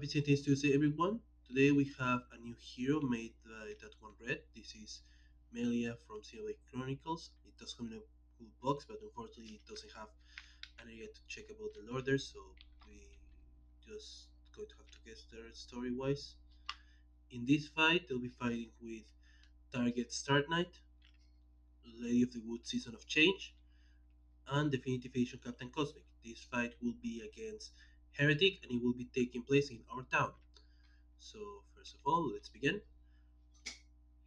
Happy Sentinels Tuesday, everyone. Today we have a new hero made by that one red. This is Melia from Xenoblade Chronicles. It does come in a cool box, but unfortunately it doesn't have an area to check about the lore there, so we just going to have to guess there story wise. In this fight, they'll be fighting with Target Start Knight, Lady of the Wood Season of Change, and Definitive Edition Captain Cosmic. This fight will be against Heretic and it will be taking place in our town. So, first of all, let's begin.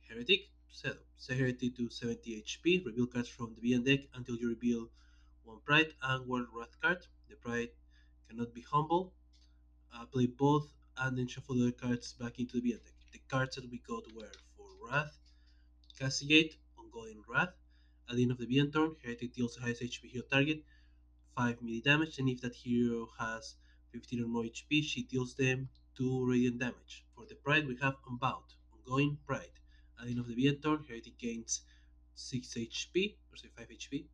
Heretic, set Heretic to 70 HP, reveal cards from the BN deck until you reveal one Pride and one Wrath card. The Pride cannot be humble. Play both and then shuffle the cards back into the BN deck. The cards that we got were for Wrath, Castigate, Ongoing Wrath. At the end of the BN turn, Heretic deals the highest HP hero target 5 melee damage, and if that hero has 15 or more HP, she deals them 2 radiant damage. For the Pride, we have Unbound, Ongoing Pride. At the end of the end turn, Heretic gains 6 HP, or say 5 HP.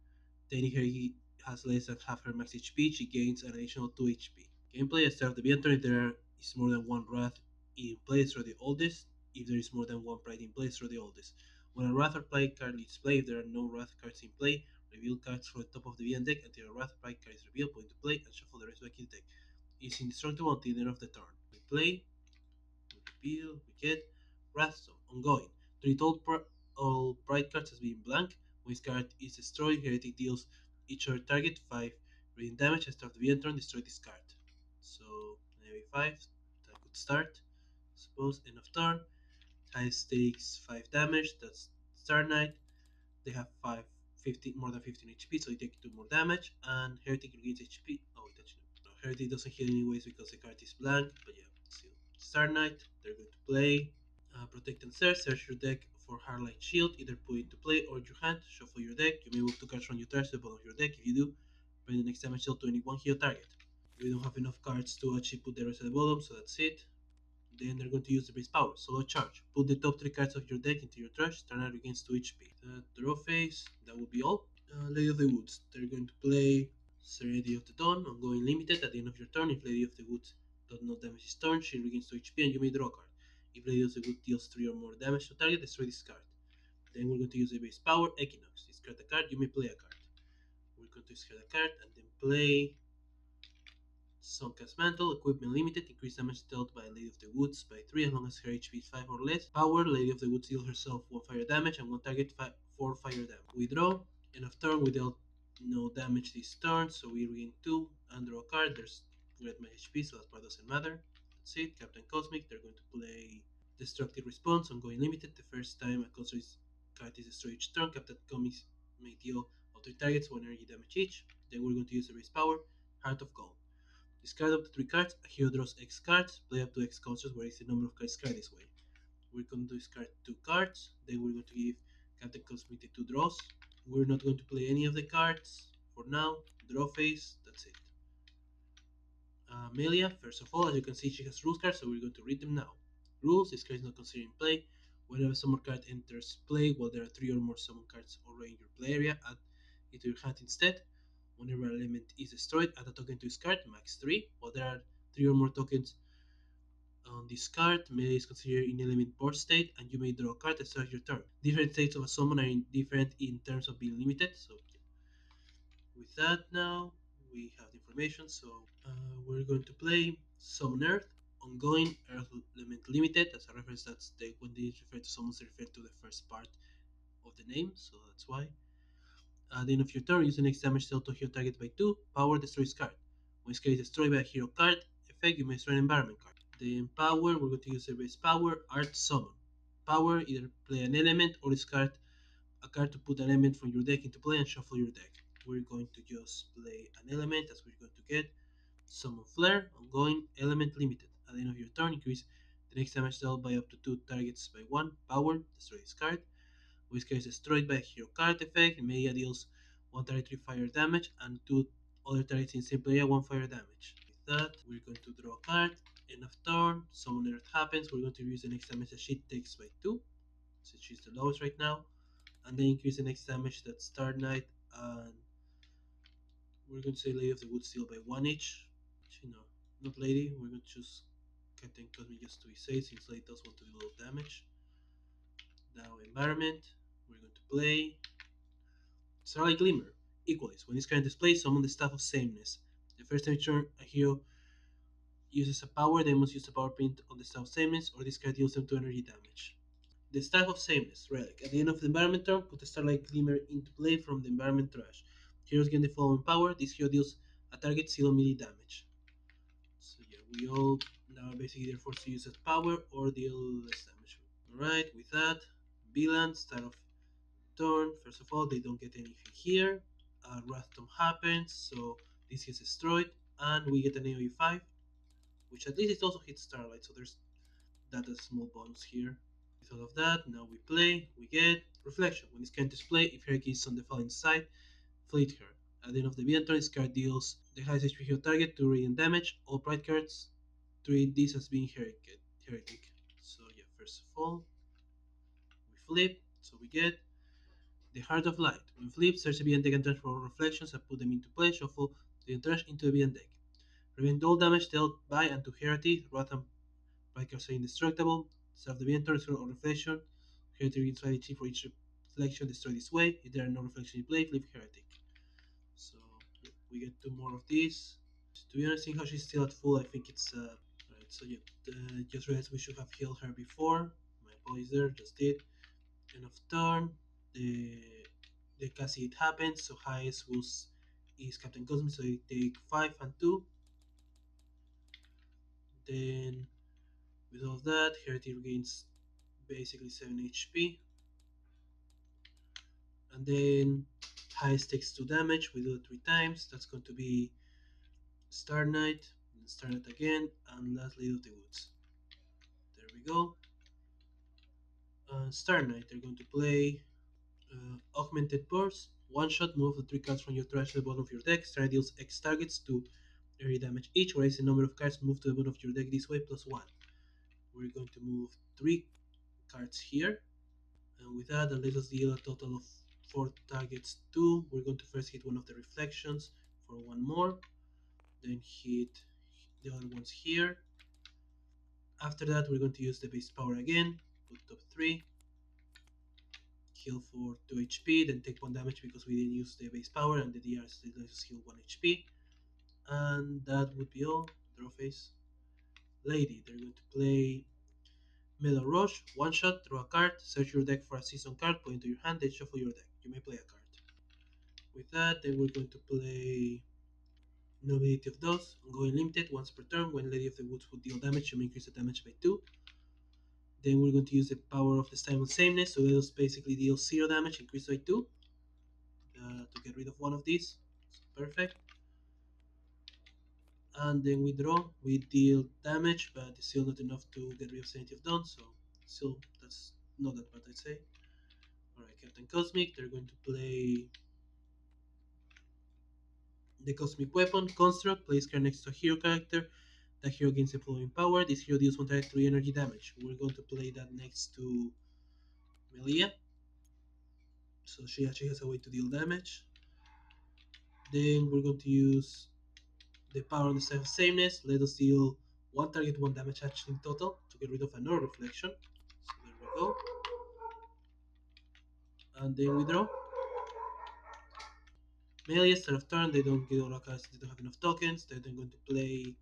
Then if Heretic has less than half her max HP, she gains an additional 2 HP. Gameplay at start of the end turn, if there is more than one Wrath in play, throw the oldest. If there is more than one Pride in play, throw the oldest. When a Wrath or Pride card leaves play, if there are no Wrath cards in play, reveal cards from the top of the VN deck until a Wrath Pride card is revealed, put into play, and shuffle the rest back in the deck. It's indestructible until the end of the turn. We play, we reveal, we get Wrathstone, ongoing. Treat all Pride cards as being blank. When this card is destroyed, Heretic deals each other target 5 radiant damage and start the VN turn, destroy this card. So, maybe 5, that could start. Suppose, end of turn. High stakes 5 damage, that's Star Knight. They have 15, more than 15 HP, so they take 2 more damage, and Heretic regains HP. Oh, no, Heretic doesn't heal anyways because the card is blank, but yeah, still. Star Knight, they're going to play. Protect and search your deck for Hardlight Shield, either put it into play or your hand, shuffle your deck. You may move 2 cards from your trash to the bottom of your deck. If you do, bring the next damage dealt to any one hero target. We don't have enough cards to actually put the rest at the bottom, so that's it. Then they're going to use the base power, solo charge. Put the top 3 cards of your deck into your trash, turn out against 2 HP. Draw phase, that will be all. Lady of the Woods, they're going to play Serenity of the Dawn, ongoing limited. At the end of your turn, if Lady of the Woods does not damage this turn, she regains 2 HP and you may draw a card. If Lady of the Woods deals 3 or more damage to target, destroy this card. Then we're going to use the base power, Equinox. Discard a card, you may play a card. We're going to discard a card and then play Suncast Mantle, equipment limited, increase damage dealt by Lady of the Woods by 3 as long as her HP is 5 or less. Power, Lady of the Woods deals herself 1 fire damage and 1 target 4 fire damage. We draw, end of turn, we dealt no damage this turn, so we regain 2 and draw a card. There's red my HP, so that part doesn't matter. That's it, Captain Cosmic, they're going to play Destructive Response, ongoing limited. The first time a card is destroyed each turn, Captain Cosmic may deal up to 3 targets 1 energy damage each. Then we're going to use the base power, Heart of Gold. Discard up to 3 cards, a hero draws X cards, play up to X counters where is the number of cards discarded this way. We're going to discard 2 cards, then we're going to give Captain Cosmic the 2 draws. We're not going to play any of the cards for now. Draw phase, that's it. Melia, first of all, as you can see, she has rules cards, so we're going to read them now. Rules, this card is not considered in play. Whenever a summon card enters play, while there are 3 or more summon cards already in your play area, add it to your hand instead. Whenever an element is destroyed, add a token to this card, max 3. While there are 3 or more tokens on this card, Melee is considered in element board state, and you may draw a card at the start of your turn. Different states of a summon are different in terms of being limited, so with that now, we have the information, so we're going to play Summon Earth, ongoing Earth element limited. As a reference, that's when they refer to summons, they refer to the first part of the name, so that's why. At the end of your turn, use the next damage dealt to hero target by 2, power destroys card. When this card is destroyed by a hero card effect, you may destroy an environment card. Then power, we're going to use the base power, Art Summon. Power, either play an element or discard a card to put an element from your deck into play and shuffle your deck. We're going to just play an element as we're going to get. Summon Flare, ongoing, element limited. At the end of your turn, increase the next damage dealt by up to 2 targets by 1, power, destroy this card. Which is destroyed by a hero card effect. Melia deals 1 target 3 fire damage and 2 other targets in same area 1 fire damage. With that, we're going to draw a card. End of turn, Summon Earth happens. We're going to use the next damage that she takes by 2, since she's the lowest right now. And then increase the next damage that Star Knight and we're going to say Lady of the Wood Steel by 1 each. Actually, no, not Lady. We're going to choose Captain Cosmic just to be safe since Late does want to do a little damage. Now environment, we're going to play Starlight Glimmer. Equalize. When this card displays, summon the Staff of Sameness. The first time turn a hero uses a power, they must use the power print on the Staff of Sameness, or this card deals them 2 energy damage. The Staff of Sameness, Relic. At the end of the environment turn, put the Starlight Glimmer into play from the environment trash. Heroes gain the following power. This hero deals a target 0 melee damage. So yeah, we all now are basically either forced to use that power or deal less damage. Alright, with that, VLAN, start of turn. First of all, they don't get anything here. Wrath Tomb happens, so this gets destroyed, and we get an AoE 5, which at least it also hits Starlight, so there's that a small bonus here. With all of that, now we play, we get Reflection. When this can display, if Heretic is on the falling side, fleet her. At the end of the turn, this card deals the highest HP hero target to radiant damage. All pride cards treat this as being Heretic. So yeah, first of all, we flip, so we get the Heart of Light. When flipped, search the BN deck and transfer all reflections and put them into play. Shuffle the trash into the BN deck. Prevent all damage dealt by and to Heretic. Wrath and pride cards are indestructible. Start the BN turn, destroy all reflection. Heretic regains 5 HP for each reflection destroyed this way. If there are no reflections in play, flip Heretic. So we get 2 more of these. To be honest, seeing how she's still at full, I think it's right. So yeah, just realized we should have healed her before. My apologies there, just did. End of turn. The the Cassie it happens. So highest was is Captain Cosmic, so they take 5 and 2. Then with all of that, Heretic regains basically 7 HP. And then highest takes 2 damage. We do it 3 times. That's going to be Star Knight, and Star Knight again, and lastly Lady of the Woods. There we go. Star Knight, they're going to play Augmented Burst. One shot, move the 3 cards from your trash to the bottom of your deck. Star deals X targets to area damage each, whereas the number of cards moved to the bottom of your deck this way plus 1. We're going to move 3 cards here, and with that let us deal a total of 4 targets. 2. We're going to first hit one of the reflections for 1 more, then hit the other ones here. After that, we're going to use the base power again, put top 3, heal for 2 HP, then take 1 damage because we didn't use the base power, and the DR still lets us heal 1 HP. And that would be all. Draw phase. Lady, they're going to play Metal Rush, 1 shot, draw a card, search your deck for a season card, put it into your hand, then shuffle your deck. You may play a card. With that, then we're going to play Nobility of Dust, ongoing limited, once per turn. When Lady of the Woods would deal damage, you may increase the damage by 2. Then we're going to use the power of the Style of Sameness, so let us basically deal 0 damage, increase by 2, to get rid of one of these. So perfect. And then we draw, we deal damage, but it's still not enough to get rid of Sanity of Dawn, so still, that's not that bad, I'd say. Alright, Captain Cosmic, they're going to play the Cosmic Weapon, Construct, place card next to a hero character. That hero gains the following power. This hero deals 1 target 3 energy damage. We're going to play that next to Melia, so she actually has a way to deal damage. Then we're going to use the power on the side of sameness. Let us deal 1 target 1 damage actually in total to get rid of another reflection. So there we go. And then we draw. Melee, start of turn, they don't get all cards, they don't have enough tokens. They're then going to play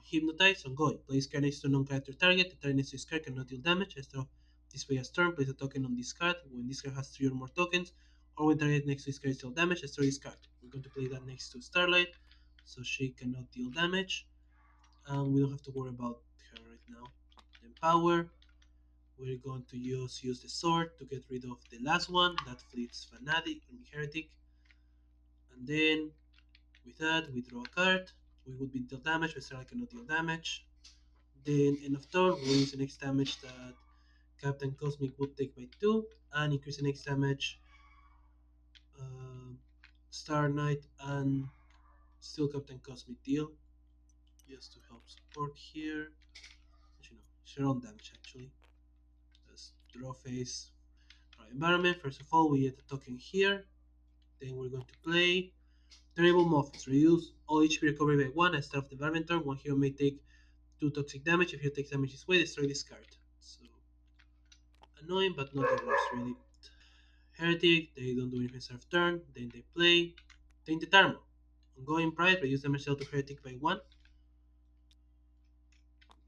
Hypnotize on Going. Place card next to non-character target. The target next to this card cannot deal damage. Instead of display as turn, place a token on this card. When this card has 3 or more tokens, or when target next to this card deal damage, destroy this card. We're going to play that next to Starlight, so she cannot deal damage. And we don't have to worry about her right now. Then power, we're going to use the sword to get rid of the last one that fleets Fanatic and Heretic. And then with that we draw a card. We would be deal damage, but Starlight cannot deal damage. Then end of turn we use the next damage that Captain Cosmic would take by 2 and increase the next damage uh, Star Knight and still Captain Cosmic deal, just to help support here. You know, share on damage actually. Let's draw phase. Right, environment. First of all, we get a token here. Then we're going to play Terrible Muffins. Reduce all HP recovery by 1 at start of the environment turn. One hero may take 2 toxic damage. If you take damage this way, destroy this card. So annoying, but not the worst, really. Heretic, they don't do anything serve turn. Then they play Tainted Armor. Ongoing Pride, reduce damage dealt to Heretic by 1.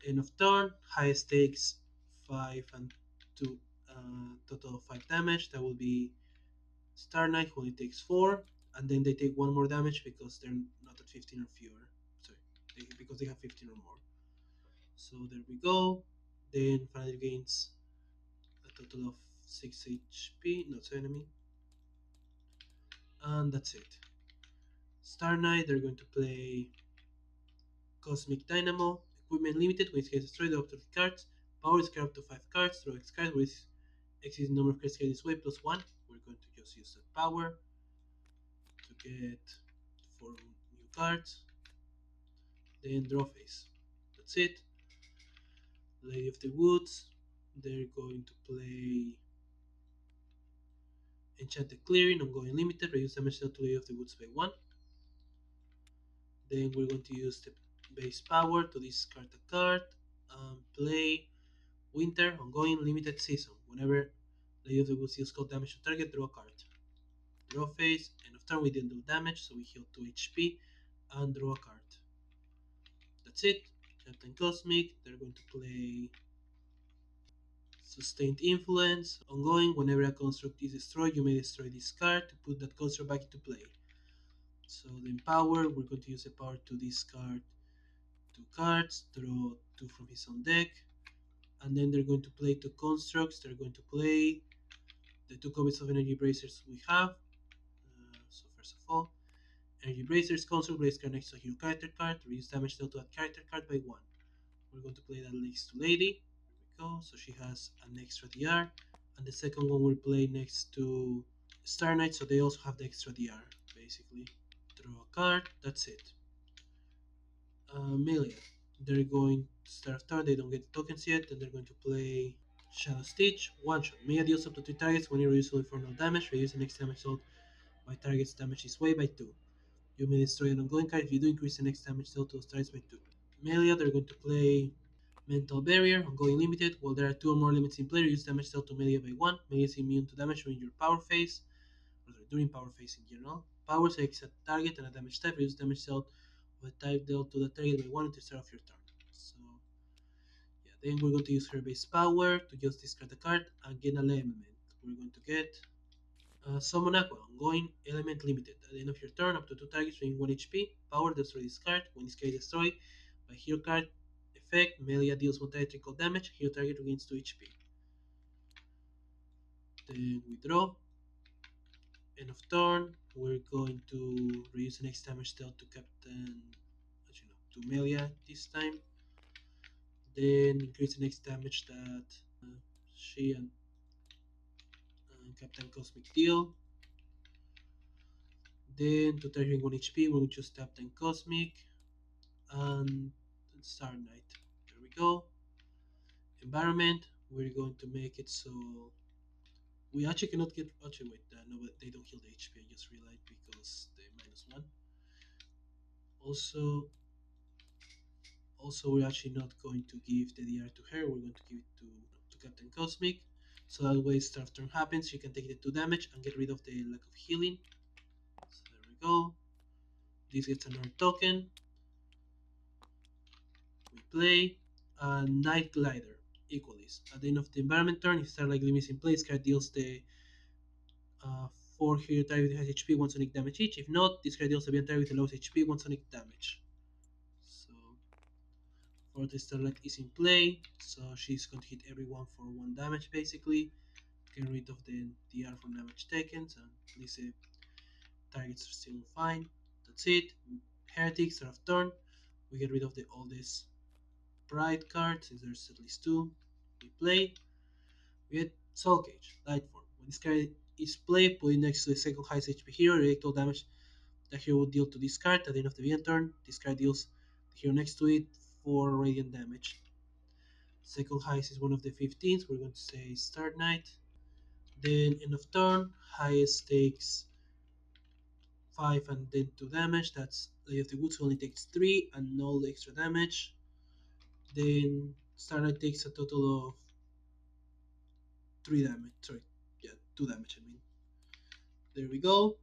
End of turn, high stakes 5 and 2, total of 5 damage. That will be Star Knight, who only takes 4. And then they take 1 more damage because they're not at 15 or fewer. Sorry, because they have 15 or more. So there we go. Then finally gains a total of 6 HP, not 7 enemy. And that's it. Star Knight, they're going to play Cosmic Dynamo, Equipment Limited, which gets destroyed up to 3 cards. Power is up to 5 cards, draw X card with X is the number of cards this way plus 1. We're going to just use that power to get 4 new cards. Then draw phase. That's it. Lady of the Woods, they're going to play Enchanted Clearing, Ongoing Limited, reduce damage dealt to Lady of the Woods by 1. Then we're going to use the base power to discard a card and play Winter, Ongoing, Limited Season. Whenever Lady of the Woods deals cold damage to target, draw a card. Draw phase, end of turn we didn't do damage, so we heal 2 HP and draw a card. That's it. Captain Cosmic, they're going to play Sustained Influence. Ongoing, whenever a construct is destroyed, you may destroy this card to put that construct back into play. So then power, we're going to use the power to discard 2 cards, draw 2 from his own deck, and then they're going to play 2 constructs. They're going to play the 2 copies of energy bracers we have. So first of all, energy bracers construct place card next to a hero character card, reduce damage dealt to that character card by 1. We're going to play that next to Lady. There we go. So she has an extra DR, and the second one we'll play next to Star Knight, so they also have the extra DR basically. Draw a card. That's it. Melia. They're going to start turn. They don't get the tokens yet, and they're going to play Shadow Stitch. One shot. Melia deals up to 3 targets when you reduce infernal damage. Reduce the next damage dealt by target's damage this way by 2. You may destroy an ongoing card if you do increase the next damage dealt to those targets by 2. Melia, they're going to play Mental Barrier, Ongoing Limited. While there are 2 or more limits in play, reduce damage dealt to Melia by 1. Melia is immune to damage during your power phase, or during power phase in general. Power selects a target and a damage type, reduce damage dealt with a type dealt to the target by 1 until the start of your turn. So yeah, then we're going to use her base power to just discard the card and gain an element. We're going to get Summon Aqua, Ongoing Element Limited. At the end of your turn, up to 2 targets within 1 HP. Power, destroy this card. When this card is destroyed by hero card effect, Melia deals 1 electrical damage. Hero target regains 2 HP. Then we draw. End of turn, we're going to reduce the next damage dealt to Captain, actually no, to Melia this time. Then increase the next damage that she and Captain Cosmic deal. Then to target 1 HP, we'll choose Captain Cosmic and Star Knight. There we go. Environment, we're going to make it so we actually cannot get. Actually, wait, no, but they don't heal the HP. I just realized because they -1. Also, we're actually not going to give the DR to her. We're going to give it to Captain Cosmic. So that way, start turn happens, she can take the 2 damage and get rid of the lack of healing. So there we go. This gets another token. We play a Night Glider. Equalies. At the end of the environment turn, if Starlight Gleam is in place, card deals the 4 hero target has HP, 1 sonic damage each. If not, this card deals the target with the lowest HP, 1 sonic damage. So, for the Starlight is in play, so she's going to hit everyone for 1 damage basically. Get rid of the DR from damage taken, and at least the targets are still fine. That's it. Heretic, start of turn. We get rid of the oldest Pride card, since there's at least 2. We play. We get Soul Cage, Light Form. When this card is played, put it next to the second highest HP hero, react all damage the hero would deal to this card at the end of the event turn. This card deals the hero next to it 4 radiant damage. Second highest is one of the 15s, we're going to say Star Knight. Then end of turn, highest takes 5 and then 2 damage. That's Lady of the Woods, who only takes 3 and no extra damage. Then Star Knight takes a total of 3 damage. Sorry, yeah, 2 damage. I mean, there we go.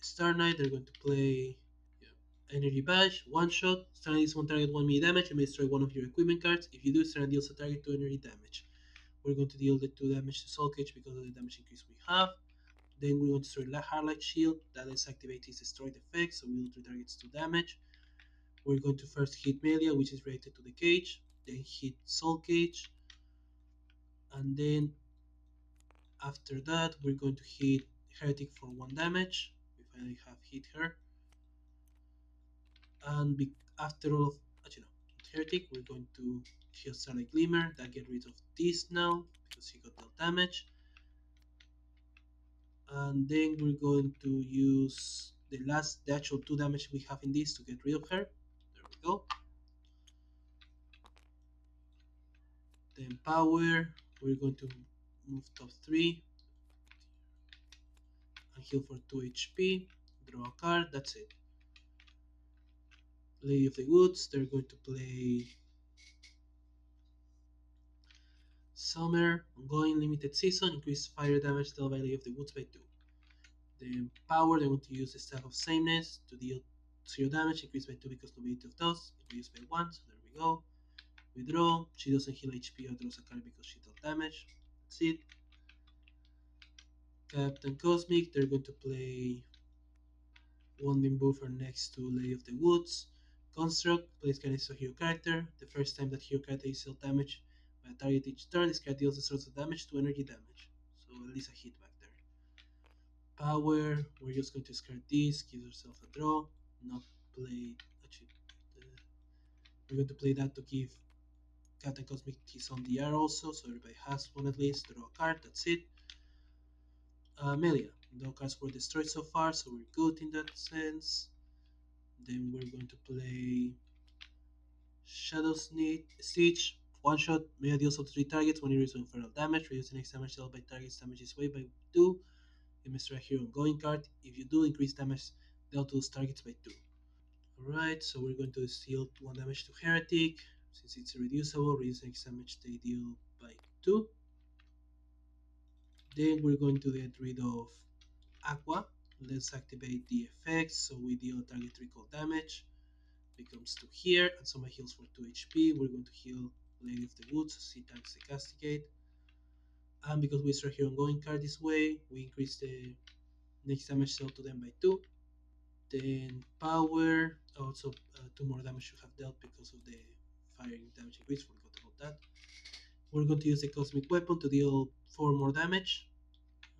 Star Knight, they're going to play, yeah, Energy Badge, one shot. Star Knight is one target, 1 melee damage, and may destroy one of your equipment cards. If you do, Star Knight deals a target 2 energy damage. We're going to deal the 2 damage to Soul Cage because of the damage increase we have. Then we're going to destroy Hardlight Shield. That is activate his destroyed effect, so we will 3 targets 2 damage. We're going to first hit Melia, which is related to the cage. Then hit Soul Cage. And then after that, we're going to hit Heretic for 1 damage. We finally have hit her. And after all of, actually no, Heretic, we're going to heal Starlight Glimmer. That get rid of this now because he got dealt damage. And then we're going to use the actual 2 damage we have in this to get rid of her. There we go. Then power, we're going to move top 3 and heal for 2 HP. Draw a card, that's it. Lady of the Woods, they're going to play Summer, ongoing limited season, increase fire damage dealt by Lady of the Woods by 2. Then power, they want to use the Staff of Sameness to deal 0 damage, increase by 2 because nobility of dust, increase by 1, so there we go. Withdraw, she doesn't heal HP or draws a card because she dealt damage. That's it. Captain Cosmic, they're going to play Wandering Buffer next to Lady of the Woods. Construct, plays cards of hero character. The first time that hero character is dealt damage by a target each turn, this card deals the source of damage to energy damage. So at least a hit back there. Power, we're just going to discard this, give yourself a draw. Not play, actually, we're going to play that to give Captain Cosmic his on the air also, so everybody has one at least. Draw a card, that's it. Melia, no cards were destroyed so far, so we're good in that sense. Then we're going to play Shadow Stitch. One shot, Melia deals up to 3 targets, 1 increase infernal damage, reducing next damage dealt by targets damage is way by 2. You may destroy a hero ongoing card. If you do, increase damage dealt to those targets by 2. Alright, so we're going to deal 1 damage to Heretic. Since it's reducible, reduce next damage they deal by 2. Then we're going to get rid of Aqua. Let's activate the effects so we deal target 3 cold damage. Becomes 2 here, and somebody heals for 2 HP. We're going to heal Lady of the Woods, so she times the castigate. And because we start here ongoing card this way, we increase the next damage dealt to them by 2. Then power, also 2 more damage you have dealt because of the firing damage increase. Forgot about that. We're going to use the cosmic weapon to deal 4 more damage.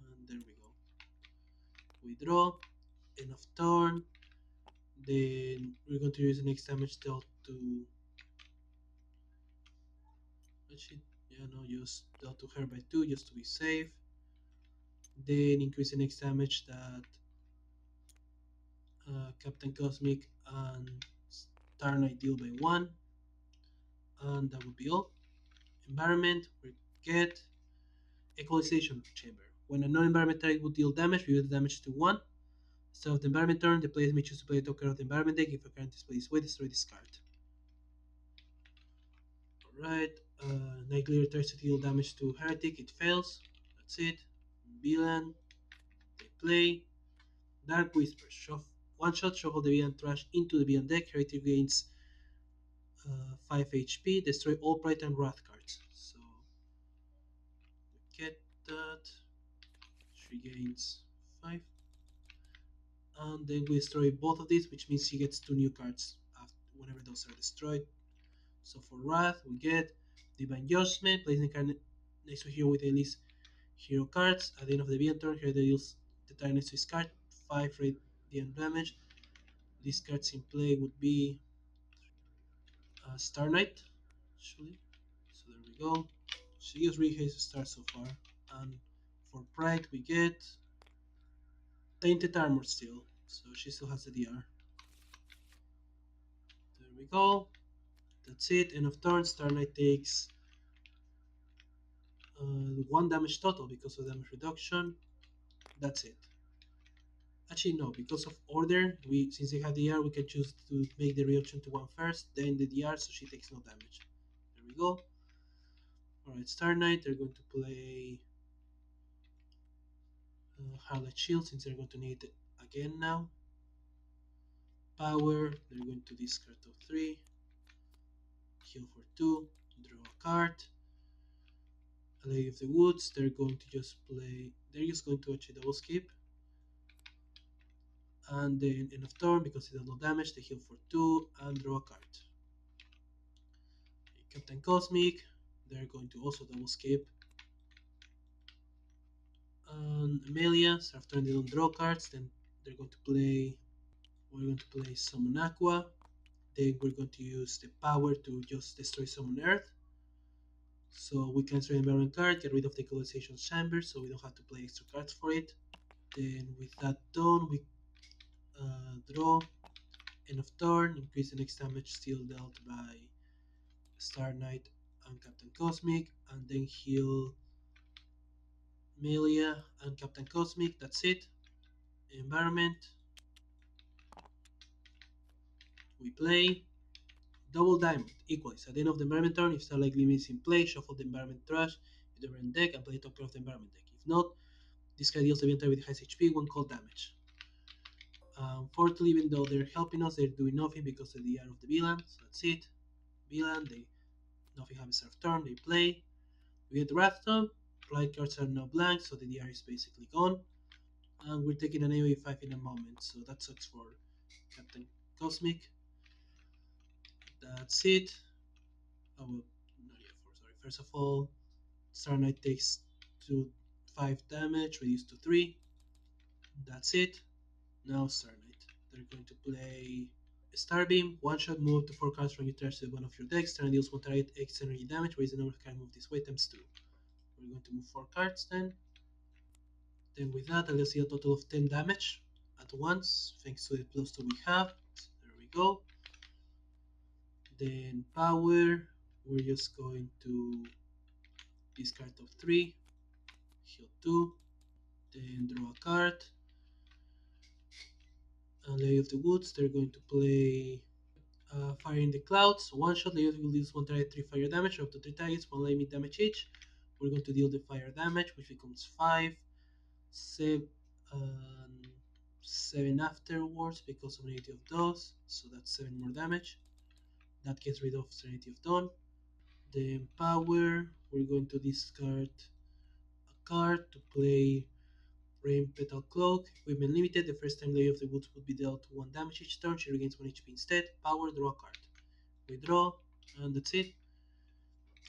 And there we go. We draw. End of turn. Then we're going to use the next damage dealt to. Actually, yeah, no, just dealt to her by 2 just to be safe. Then increase the next damage that Captain Cosmic and Star Knight deal by 1. And that would be all. Environment, we get Equalization Chamber. When a non-environment target would deal damage, reduce the damage to 1. Start of the environment turn, the player may choose to play a top card of the environment deck. If a card is played this way, destroy this card. Alright, Night Clear tries to deal damage to Heretic, it fails. That's it. Villain, they play. Dark Whisper, one shot, shuffle the villain trash into the villain deck. Heretic gains 5 HP, destroy all Pride and Wrath cards. So, we get that. She gains 5. And then we destroy both of these, which means he gets 2 new cards after, whenever those are destroyed. So for Wrath, we get Divine Judgment, placing the card next to hero with at least hero cards. At the end of the villain turn, here they use the target next to his card, 5 radiant damage. These cards in play would be Star Knight, actually. So there we go. She used really hates start so far. And for Pride, we get Tainted Armor still. So she still has the DR. There we go. That's it. End of turn. Star Knight takes 1 damage total because of damage reduction. That's it. Actually, no, because of order, we since they have the R, we can choose to make the reaction to one first, then the DR, so she takes no damage. There we go. Alright, Star Knight, they're going to play Harlot Shield since they're going to need it again now. Power, they're going to discard of 3, heal for 2, draw a card. Lady of the Woods, they're going to just play, they're just going to actually double skip. And then end of turn, because it does no damage, they heal for 2 and draw a card. Captain Cosmic, they're going to also double skip. And Melia, so after they don't draw cards, then they're going to play, we're going to play Summon Aqua. Then we're going to use the power to just destroy Summon Earth. So we can destroy the environment card, get rid of the equalization chamber, so we don't have to play extra cards for it. Then with that done, we draw, end of turn, increase the next damage still dealt by Star Knight and Captain Cosmic, and then heal Melia and Captain Cosmic. That's it. Environment. We play double diamond equals. At the end of the environment turn, if Starlight Gleam is in play, shuffle the environment trash in the environment deck and play top card of the environment deck. If not, this card deals the event with highest HP, one cold damage. Unfortunately, even though they're helping us, they're doing nothing because of the DR of the villain. So that's it. Villain, they nothing happens after turn, they play. We get the Wrathstone. Flight cards are now blank, so the DR is basically gone. And we're taking an AoE 5 in a moment, so that sucks for Captain Cosmic. That's it. Oh, well, no, yeah, sorry. First of all, Star Knight takes 2 5 damage, reduced to 3. That's it. Now Star Knight. They're going to play Starbeam. One shot, move to 4 cards from your trash to one of your decks. Turn deals 1 target X energy damage. Raise the number of cards move this way times 2. We're going to move 4 cards then. Then with that, I'll see a total of 10 damage at once, thanks to the plus 2 we have. So there we go. Then power, we're just going to discard of 3, heal 2, then draw a card. And Lady of the Woods, they're going to play Fire in the Clouds. One shot, Lady of the Woods deals 1 target 3 fire damage, up to 3 targets, 1 lightning damage each. We're going to deal the fire damage, which becomes 5, 7, 7 afterwards because of Serenity of Dust, so that's 7 more damage. That gets rid of Serenity of Dawn. Then power, we're going to discard a card to play Rain Petal Cloak. Equipment limited, the first time Lady of the Woods would be dealt 1 damage each turn, she regains 1 HP instead. Power, draw a card. We draw, and that's it.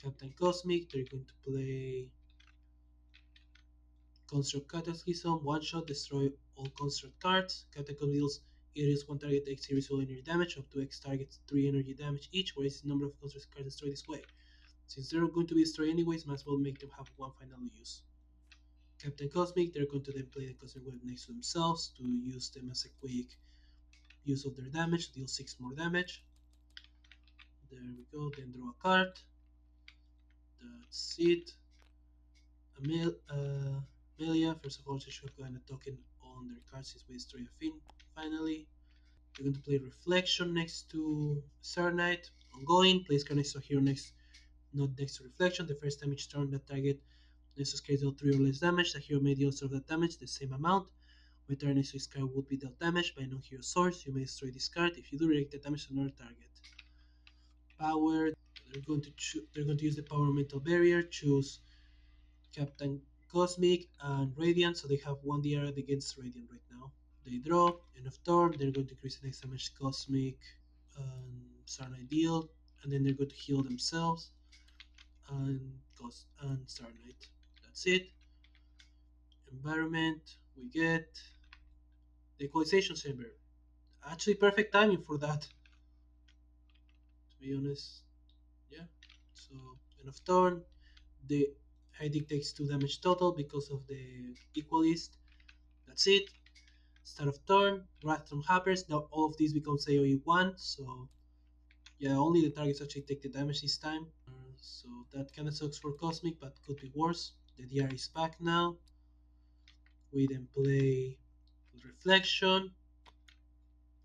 Captain Cosmic, they're going to play Construct Cataclysm, one shot, destroy all construct cards. Captain Cosmic deals it is 1 target X series all energy damage, up to X targets 3 energy damage each, whereas the number of construct cards destroyed this way. Since they're going to be destroyed anyways, might as well make them have 1 final use. Captain Cosmic, they're going to then play the Cosmic Web next to themselves to use them as a quick use of their damage, to deal 6 more damage. There we go, then draw a card. That's it. Melia, first of all, they should go and a token on their cards since we destroy a Fin finally. They're going to play Reflection next to Star Knight. Ongoing, place card next to hero next, not next to Reflection. The first time each turn that target next to deal 3 or less damage, the hero may deal sort of that damage, the same amount. When turn next to this card would be dealt damage by no hero source, you may destroy this card. If you do, redirect the damage to another target. Power, they're going to use the power mental barrier, choose Captain Cosmic and Radiant, so they have 1 DR against Radiant right now. They draw, end of turn, they're going to increase the next damage Cosmic and Star Knight deal, and then they're going to heal themselves and Star Knight. That's it. Environment, we get the equalization chamber. Actually, perfect timing for that, to be honest. Yeah. So, end of turn, the Heretic takes 2 damage total because of the equalist. That's it. Start of turn, Wrath from Happers. Now all of these becomes AoE 1, so yeah, only the targets actually take the damage this time. So that kinda sucks for Cosmic, but could be worse. The DR is back now. We then play Reflection,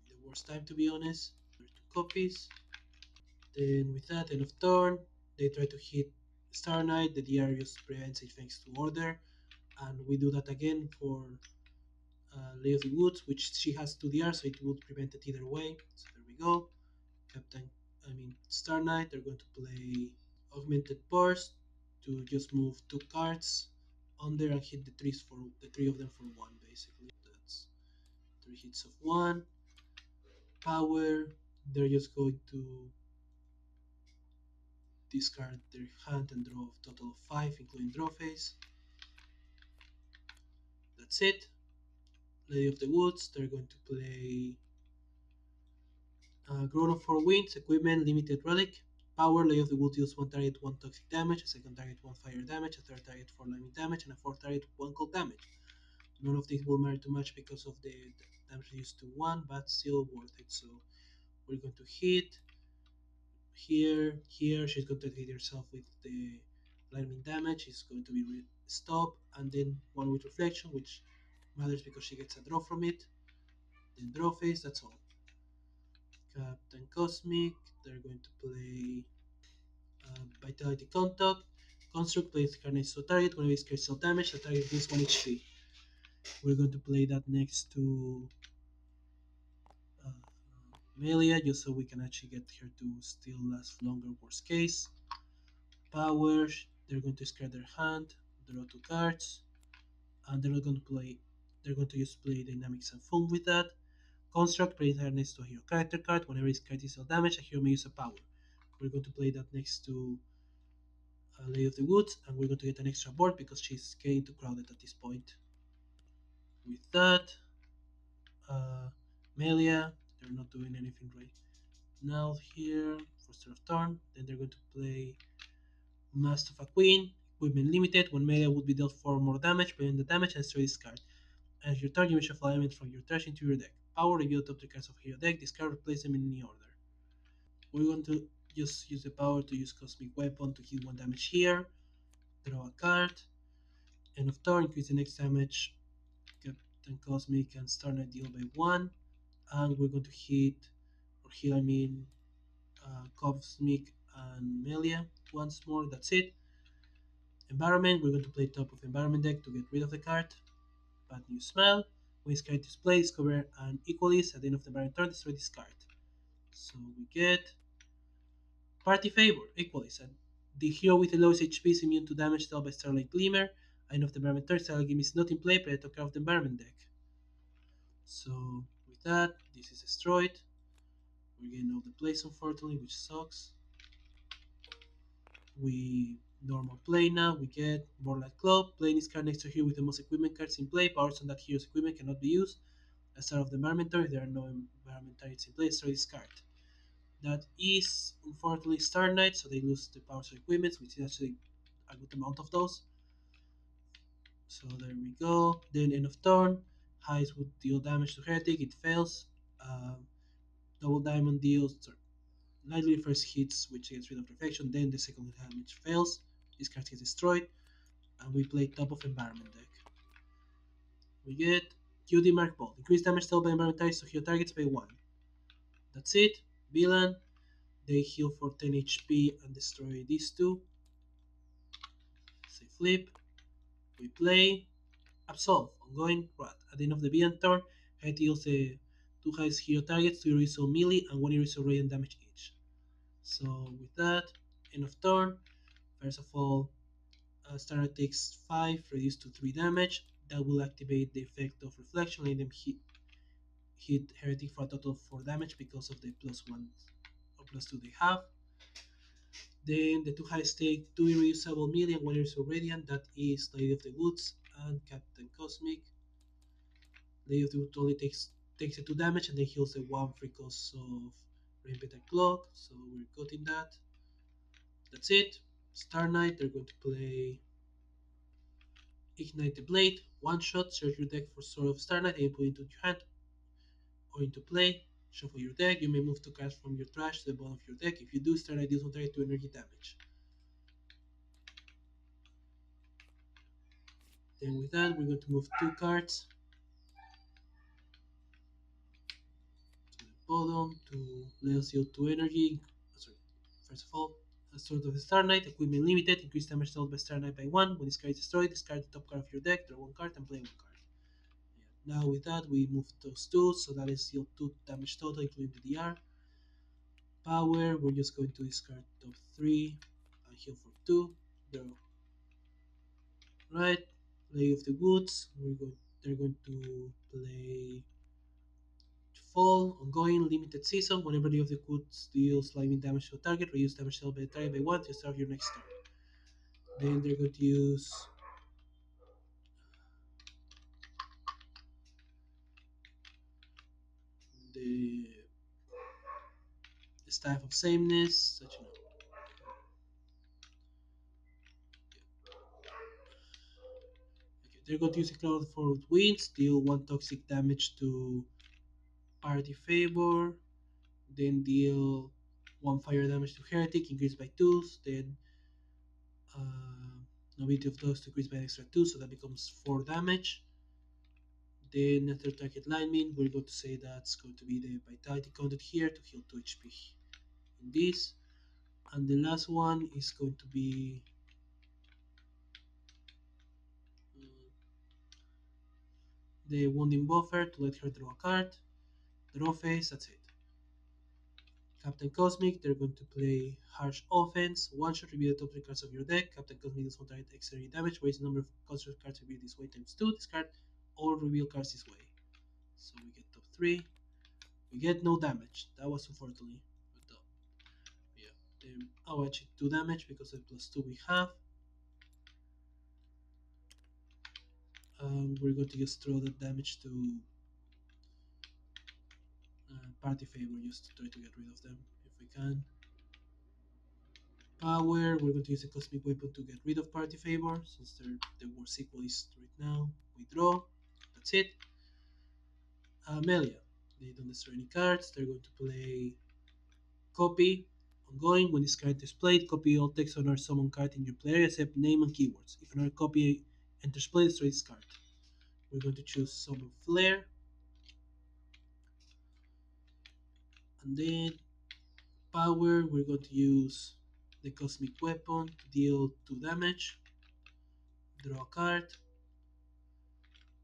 the worst time to be honest. There are two copies. Then with that, end of turn, they try to hit Star Knight. The DR just prevents it thanks to order, and we do that again for Lady of the Woods, which she has 2 DR, so it would prevent it either way. So there we go. Star Knight. They're going to play Augmented Burst to just move 2 cards on there and hit the three of them for one basically. That's 3 hits of one. Power. They're just going to discard their hand and draw a total of 5, including draw phase. That's it. Lady of the Woods. They're going to play Grown of 4 Winds, Equipment, Limited Relic. Power, Lady of the Woods deals 1 target 1 toxic damage, a second target 1 fire damage, a third target 4 lightning damage, and a fourth target 1 cold damage. None of these will matter too much because of the damage reduced to 1, but still worth it. So we're going to hit here. She's going to hit herself with the lightning damage. It's going to be stop, and then one with reflection, which matters because she gets a draw from it. Then draw phase, that's all. Captain Cosmic, they're going to play Vitality Contact. Construct plays Carnage to target. Whenever it's critical damage, the target gains 1 HP. We're going to play that next to uh, Melia, just so we can actually get her to still last longer, worst case. Power, they're going to discard their hand, draw 2 cards, and they're not going to play. They're going to just play Dynamics and Foam with that. Construct plays her next to a hero character card. Whenever it's critical damage, a hero may use a power. We're going to play that next to Lady of the Woods, and we're going to get an extra board because she's getting too crowded at this point. With that, uh, Melia, they're not doing anything right now here for start of turn. Then they're going to play Master of a Queen, Equipment Limited. When Melia would be dealt 4 more damage, prevent the damage and destroy this card. As your turn, you may shuffle elements from your trash into your deck. Power, reveal the top 3 cards of your deck, discard, replace them in any order. We're going to just use the power to use Cosmic Weapon to heal 1 damage here, draw a card, end of turn, increase the next damage Captain Cosmic and Star Knight deal by 1, and we're going to hit, or heal, Cosmic and Melia once more. That's it. Environment, we're going to play top of environment deck to get rid of the card. Bad news smell. When this card is played, discover an equalist at the end of the environment turn, destroy this card. So we get Party Favor, equalist. And the hero with the lowest HP is immune to damage dealt by Starlight Glimmer. At the end of the environment turn, Starlight Glimmer is not in play, play the top card of the environment deck. So with that, this is destroyed. We're getting all the plays unfortunately, which sucks. We normal play now. We get Borlight Club. Playing this card next to here with the most equipment cards in play. Powers on that hero's equipment cannot be used. At start of the environment turn, if there are no environment targets in play, destroy this card. That is unfortunately Star Knight, so they lose the powers of equipment, which is actually a good amount of those. So there we go. Then end of turn, Highs would deal damage to Heretic. It fails. Double Diamond deals Lightly first hits, which gets rid of reflection. Then the second damage fails. This card gets destroyed, and we play top of environment deck. We get QD Mark Ball. Increase damage dealt by environment targets to heal targets by 1. That's it. Villain. They heal for 10 HP and destroy these two. Say flip. We play Absolve. Ongoing Rat. At the end of the villain turn, Head deals the 2 highest hero targets, 2 eraser melee, and 1 eraser radiant damage each. So with that, end of turn. First of all, Starter takes 5, reduced to 3 damage. That will activate the effect of Reflection, letting them hit Heretic for a total of 4 damage because of the +1 or +2 they have. Then the 2 highest take 2 reusable melee and 1 reusable radiant. That is Lady of the Woods and Captain Cosmic. Lady of the Woods only takes the 2 damage and then heals the 1 because of Rainbetter Clock. So we're cutting that. That's it. Star Knight, they're going to play Ignite the Blade, one shot, search your deck for Sword of Star Knight and put it into your hand or into play. Shuffle your deck. You may move 2 cards from your trash to the bottom of your deck. If you do, Star Knight deals 1 target 2 energy damage. Then with that, we're going to move 2 cards. bottom to let us deal 2 energy. Sorry, first of all, a Sword of the Star Knight, equipment limited, increase damage dealt by Star Knight by 1. When this card is destroyed, discard the top card of your deck, draw 1 card, and play 1 card. Yeah. Now with that, we move those 2, so that is deal 2 damage total, including the DR. Power, we're just going to discard top 3 and heal for 2. Draw. Right, Lay of the Woods, they're going to play Fall, ongoing, limited season. Whenever the of the Woods deals lightning damage to a target, reduce damage dealt by the target by 1 to start your next turn. Then they're going to use the Staff of Sameness, such a okay, they're going to use a Cloud for Winds, deal 1 toxic damage to party favor, then deal 1 fire damage to Heretic, increase by 2, then nobility of those to increase by an extra 2, so that becomes 4 damage. Then after target lineman, we're going to say that's going to be the vitality counted here to heal 2 HP in this. And the last one is going to be uh, the wounding buffer to let her draw a card, draw phase, that's it. Captain Cosmic, they're going to play Harsh Offense, one shot reveal the top 3 cards of your deck. Captain Cosmic does not target extra damage, raise the number of construct cards revealed this way times 2, discard all reveal cards this way. So we get top 3. We get no damage. That was unfortunately. But yeah. Oh, actually 2 damage because of plus 2 we have. We're going to just throw the damage to party favor just to try to get rid of them if we can. Power, we're going to use a cosmic weapon to get rid of party favor since they're the worst equalist right now. We draw. That's it. Melia, they don't destroy any cards. They're going to play copy. Ongoing, when this card is played, copy all text on our summon card in your player except name and keywords. If another copy enters play, destroy this card. We're going to choose summon flare. And then power, we're going to use the cosmic weapon to deal 2 damage. Draw a card.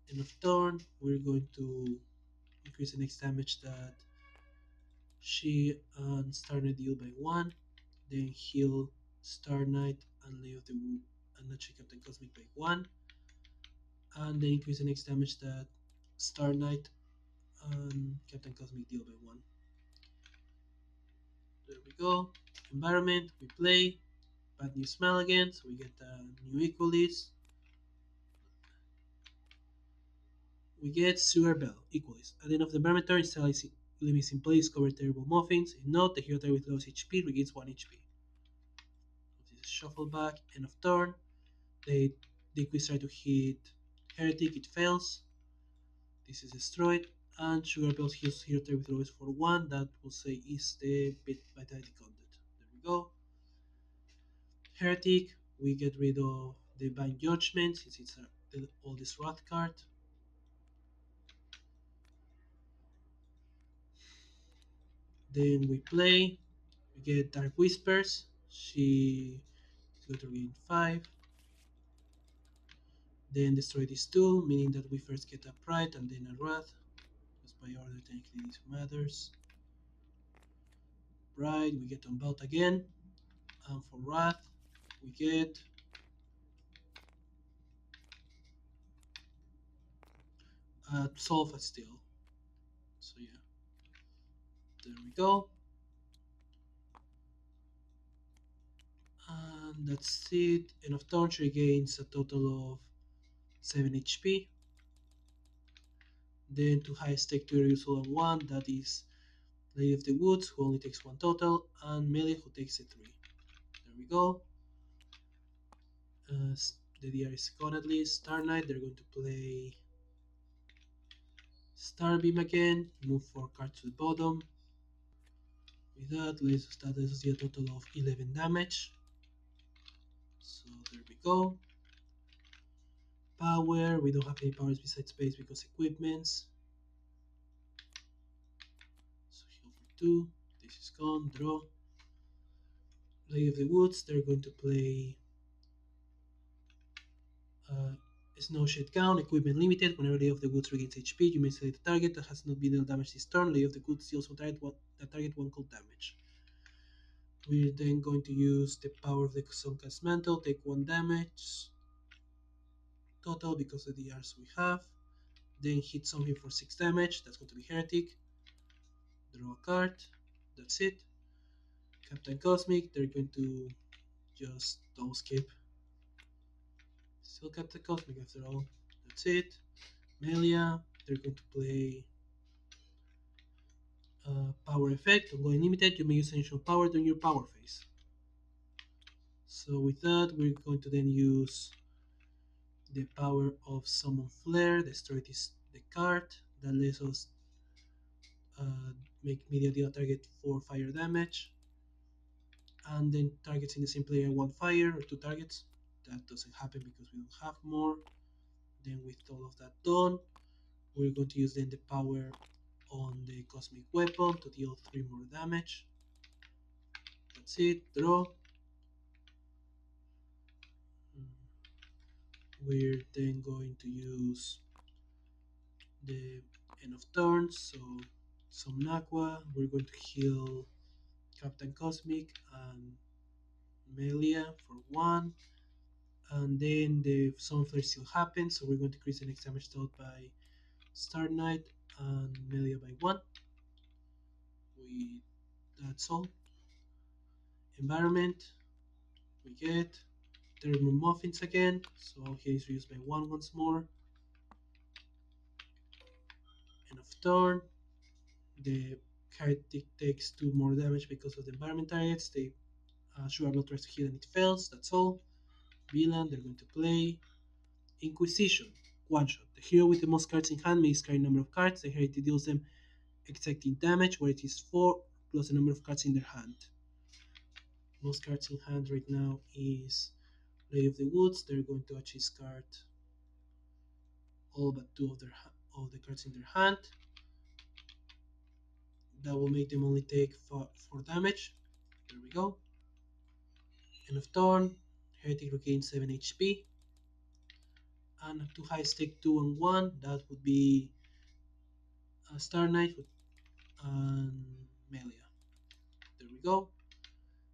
End of turn, we're going to increase the next damage that she and Star Knight deal by 1. Then heal Star Knight and Lay of the Wood and actually Captain Cosmic by 1. And then increase the next damage that Star Knight and Captain Cosmic deal by 1. There we go. Environment, we play. Bad News Smell again, so we get a new Equalist. We get Sewer Bell, Equalist. At the end of the environment turn, install limits in place, cover terrible muffins. If not, the hero with lowest HP regains 1 HP. This is shuffle back, end of turn. The quiz try to hit Heretic, it fails. This is destroyed. And Sugar Bells heals here with lowest for 1. That will say is the bit vitality content. There we go. Heretic, we get rid of the Divine Judgment since it's the oldest Wrath card. Then we play, we get Dark Whispers. She is going to regain 5. Then destroy these 2, meaning that we first get a Pride and then a Wrath. Because by order, technically, this matters. Pride, we get Unbound again. And for Wrath, we get Solve Steel. So yeah, there we go. And that's it. End of turn, she gains a total of 7 HP. Then to highest take to use all on 1, that is Lady of the Woods, who only takes 1 total, and Melia, who takes a 3. There we go. The DR is gone at least. Star Knight, they're going to play Starbeam again, move 4 cards to the bottom. With that, let's see a total of 11 damage. So there we go. Power, we don't have any powers besides space because equipments. So 2. This is gone. Draw. Lady of the Woods, they're going to play uh, Snow Shed Gown, equipment limited. Whenever Lady of the Woods regains HP, you may select a target that has not been dealt damage this turn. Lady of the Woods deals the target 1 cold damage. We're then going to use the power of the Suncast Mantle, take 1 damage total because of the Rs we have. Then hit something for 6 damage, that's going to be Heretic. Draw a card, that's it. Captain Cosmic, they're going to just double skip. Still Captain Cosmic after all, that's it. Melia, they're going to play power effect, ongoing limited. You may use additional power during your power phase. So with that, we're going to then use the power of Summon Flare, destroy the card. That lets us uh, make Media deal target 4 fire damage. And then targets in the same player 1 fire or 2 targets. That doesn't happen because we don't have more. Then with all of that done, we're going to use then the power on the Cosmic Weapon to deal 3 more damage. That's it, draw. We're then going to use the end of turn, so some Nakwa. We're going to heal Captain Cosmic and Melia for 1. And then the Summon Flare still happens, so we're going to increase the next damage dealt by Star Knight and Melia by 1. We That's all. Environment, we get Thermal Muffins again, so here is reduced by 1 once more. End of turn. The Heretic takes 2 more damage because of the environment targets. They Sugar tries to heal and it fails. That's all. Villain, they're going to play Inquisition. One shot. The hero with the most cards in hand may discard a number of cards. The Heretic deals them exacting damage, where it is 4 plus the number of cards in their hand. Most cards in hand right now is Lady of the Woods. They're going to actually discard all but 2 of the cards in their hand. That will make them only take 4 damage. There we go. End of turn. Heretic regains 7 HP. And to high stake 2 and 1, that would be Star Knight and Melia. There we go.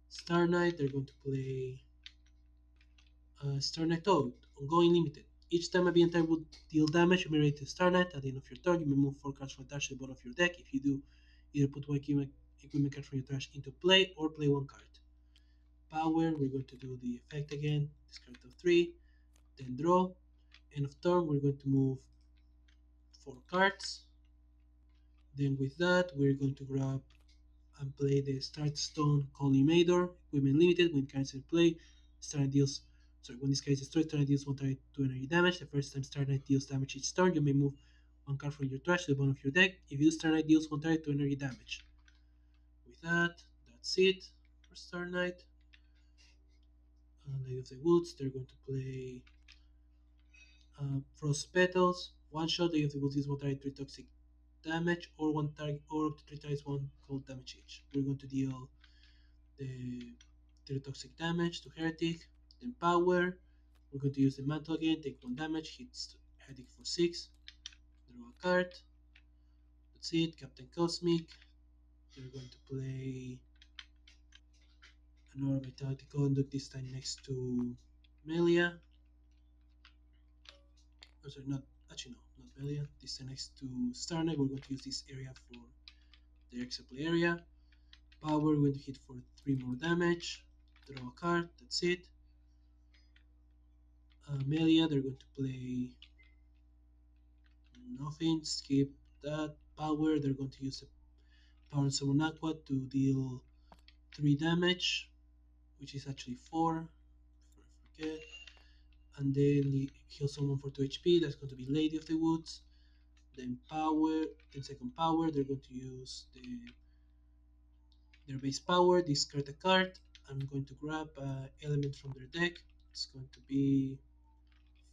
Star Knight, they're going to play Star Knight Toad, ongoing limited. Each time a being type would deal damage, you may rate the Star Knight. At the end of your turn, you may move 4 cards from trash to the bottom of your deck. If you do, either put 1 equipment card from your trash into play or play 1 card. Power, we're going to do the effect again. Discard of 3, then draw. End of turn, we're going to move 4 cards. Then with that, we're going to grab and play the Start Stone Collimator, equipment limited. When cards in play, when this card is destroyed, Starlight deals 1 target 2 energy damage. The first time Starlight deals damage each turn, you may move 1 card from your trash to the bottom of your deck. If you Starlight deals 1 target 2 energy damage. With that, that's it for Star Knight. Lady of the Woods, they're going to play Frost Petals. One shot, Lady of the Woods deals 1 target 3 toxic damage, or 1 target, or up to 3 times 1 cold damage each. We're going to deal the 3 toxic damage to Heretic. Then Power, we're going to use the Mantle again, take 1 damage, hits Heretic for 6. Draw a card. That's it. Captain Cosmic. They're going to play an Aura Vitality Conduct, this time next to Melia. Oh, sorry, not actually no, not Melia. This time next to Star Knight. We're going to use this area for the extra play area. Power, we're going to hit for 3 more damage. Draw a card. That's it. Melia, they're going to play nothing. Skip that. Power, they're going to use the Power Summon Aqua to deal 3 damage, which is actually 4. Before I forget. And then heal someone for 2 HP. That's going to be Lady of the Woods. Then power, then second power. They're going to use their base power. Discard a card. I'm going to grab an element from their deck. It's going to be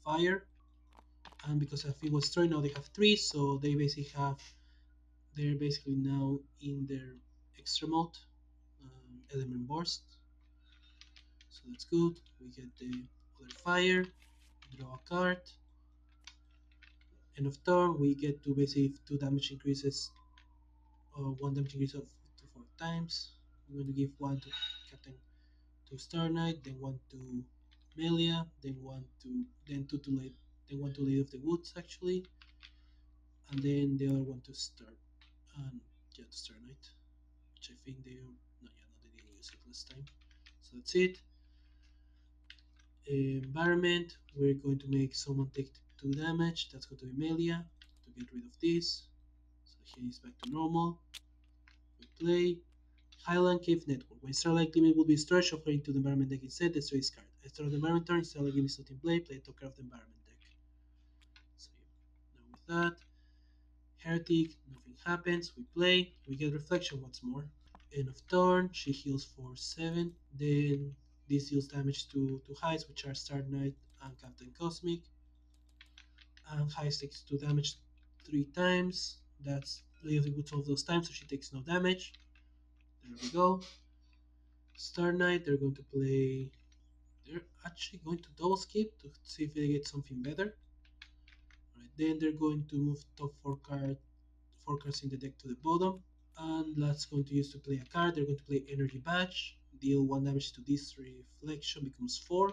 fire. And because I think was destroyed, now they have 3. So they're basically now in their extra mode, element burst. So that's good. We get the other fire, draw a card. End of turn, we get to basically two damage increases, or one damage increase of 2 4 times. I'm going to give one to Captain, to Star Knight, then one to Melia, then two to Lady, then one to Lady of the Woods actually, and then the other one to Star, yeah, to Star Knight, which I think they are, no, yeah, no, they didn't use it last time. So that's it. Environment, we're going to make someone take 2 damage. That's going to be Melia to get rid of this. So here is back to normal. We play Highland Cave Network. When Starlight Limit will be stretched, according to the environment deck instead, destroy this card. At start of the environment turn, Starlight Limit is not in play, play a top card of the environment deck. So yeah, now with that, Heretic, nothing happens, we play, we get Reflection once more. End of turn, she heals for 7, then this deals damage to Heights, which are Star Knight and Captain Cosmic. And Heights takes 2 damage 3 times. That's Lady Woods of those times, so she takes no damage. There we go. Star Knight, they're going to play. They're actually going to double skip to see if they get something better. Right, then they're going to move top 4 cards in the deck to the bottom. And that's going to use to play a card. They're going to play Energy Badge, deal 1 damage to this reflection, becomes 4.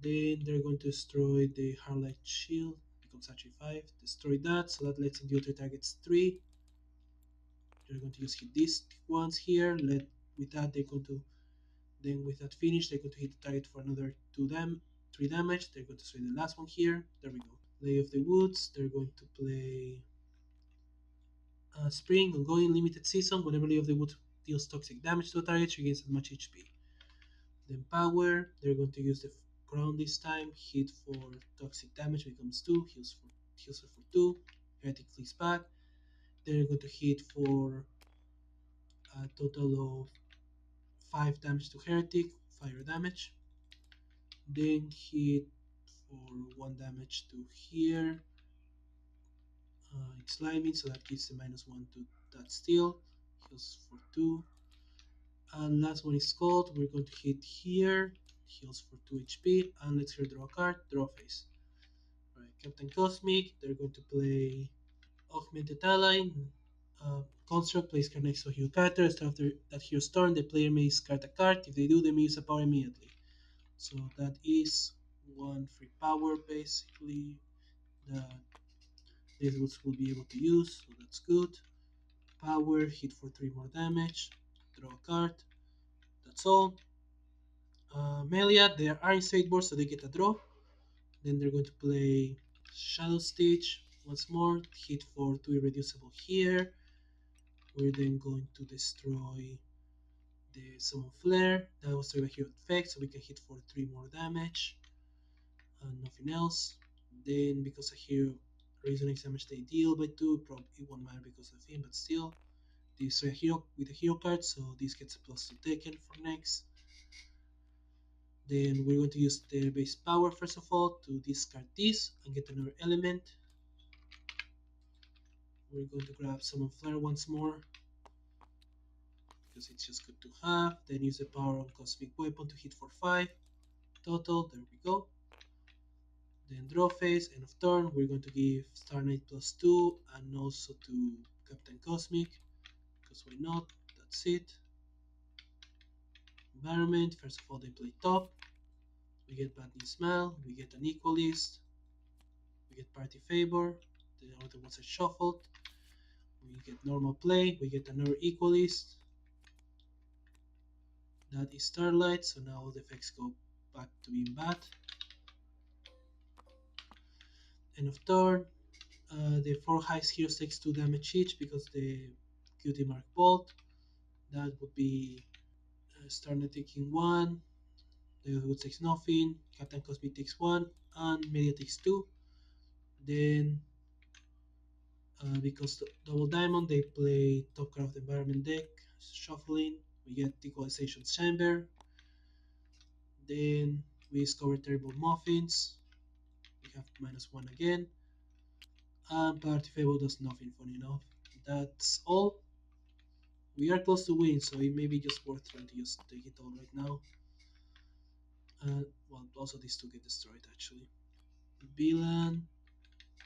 Then they're going to destroy the Harlight Shield, becomes actually 5. Destroy that, so that lets in the other targets 3. They're going to just hit these ones here. With that, they're going to, then with that finish, they're going to hit the target for another 3 damage. They're going to destroy the last one here. There we go. Lay of the Woods, they're going to play Spring, ongoing limited season. Whenever Lay of the Woods deals toxic damage to a target, she gains as much HP. Then Power, they're going to use the Crown this time. Hit for toxic damage becomes 2. Heals her for 2. Heretic flicks back. They're going to hit for a total of 5 damage to Heretic, fire damage. Then hit for 1 damage to here. It's climbing, so that gives the -1 to that steel. Heals for 2. And last one is Scald. We're going to hit here. Heals for 2 HP. And let's here draw a card. Draw face. Right, Captain Cosmic. They're going to play Augmented Ally. Construct plays card next to a hero character. After that hero's turn, the player may discard a card. If they do, they may use a power immediately. So that is 1 free power basically that these will be able to use. So that's good. Power, hit for 3 more damage. Draw a card. That's all. Melia, they are in straight board, so they get a draw. Then they're going to play Shadow Stitch once more. Hit for 2 irreducible here. We're then going to destroy the Summon Flare. That was destroyed by hero effect, so we can hit for 3 more damage. And nothing else. Then, because a hero reasoning damage they deal by 2, probably it won't matter because of him, but still. Destroy a hero with a hero card, so this gets a +2 taken for next. Then we're going to use the base power first of all to discard this and get another element. We're going to grab Summon Flare once more because it's just good to have. Then use the power on Cosmic Weapon to hit for 5 total. There we go. Then draw phase, end of turn. We're going to give Star Knight +2 and also to Captain Cosmic because why not? That's it. Environment, first of all, they play top. We get Bad News Smile, we get an Equalist, we get Party Favor, the other ones are shuffled. We get normal play, we get another Equalist. That is Starlight, so now all the effects go back to being bad. End of turn. The 4 highest heroes takes 2 damage each because the Cutie Mark Bolt. That would be Starlight taking 1, the other takes nothing, Captain Cosmic takes 1, and Melia takes 2. Then because double diamond, they play top card of the environment deck, shuffling. We get equalization chamber. Then we discover terrible muffins. We have -1 again. And party favor does nothing, funny enough. That's all. We are close to win, so it may be just worth trying to just take it all right now. Well, also these two get destroyed actually. Villain,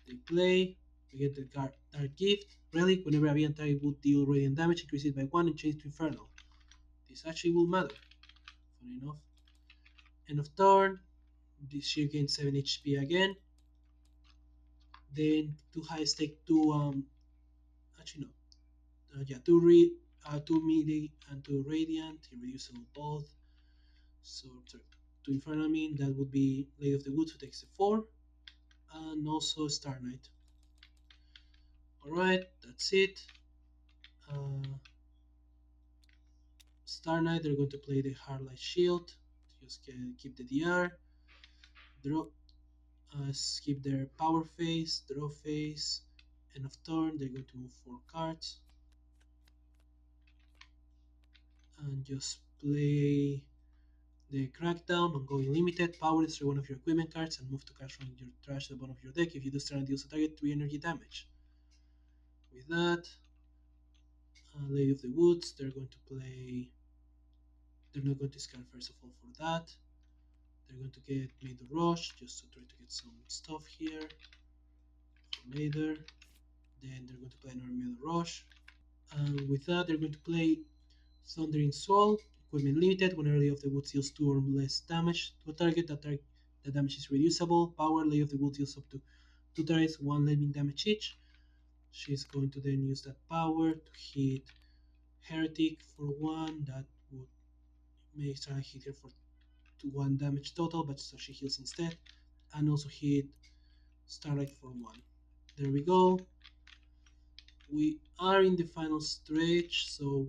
they play. We get the Dark Gift. Relic, whenever a villain target would deal radiant damage, increase it by 1 and change to Infernal. This actually will matter, funny enough. End of turn, this shield gains 7 HP again. Then two high stake, two actually no, yeah, two melee and two radiant, irreducible both. So sorry, two infernal mean that would be Lady of the Woods who takes the 4, and also Star Knight. Alright, that's it. Uh, Star Knight, they're going to play the Hardlight Shield. Just keep the DR. Draw, skip their power phase, draw phase. End of turn, they're going to move 4 cards. And just play the Crackdown, Ongoing Limited. Power destroy one of your equipment cards and move 2 cards from your trash to the bottom of your deck. If you do, Star Knight deals a target 3 energy damage. With that, Lady of the Woods, they're going to play. They're not going to discard first of all for that. They're going to get Made the Rush just to try to get some stuff here for Mather. Then they're going to play another Made the Rush. And with that, they're going to play Thundering Soul, Equipment Limited. When Lady of the Woods deals 2 or less damage to a target, the damage is reducible. Power, Lady of the Woods deals up to 2 targets, 1 lightning damage each. She's going to then use that power to hit Heretic for 1. That would make try hit her for 1 damage total, but so she heals instead. And also hit Starlight for 1. There we go. We are in the final stretch, so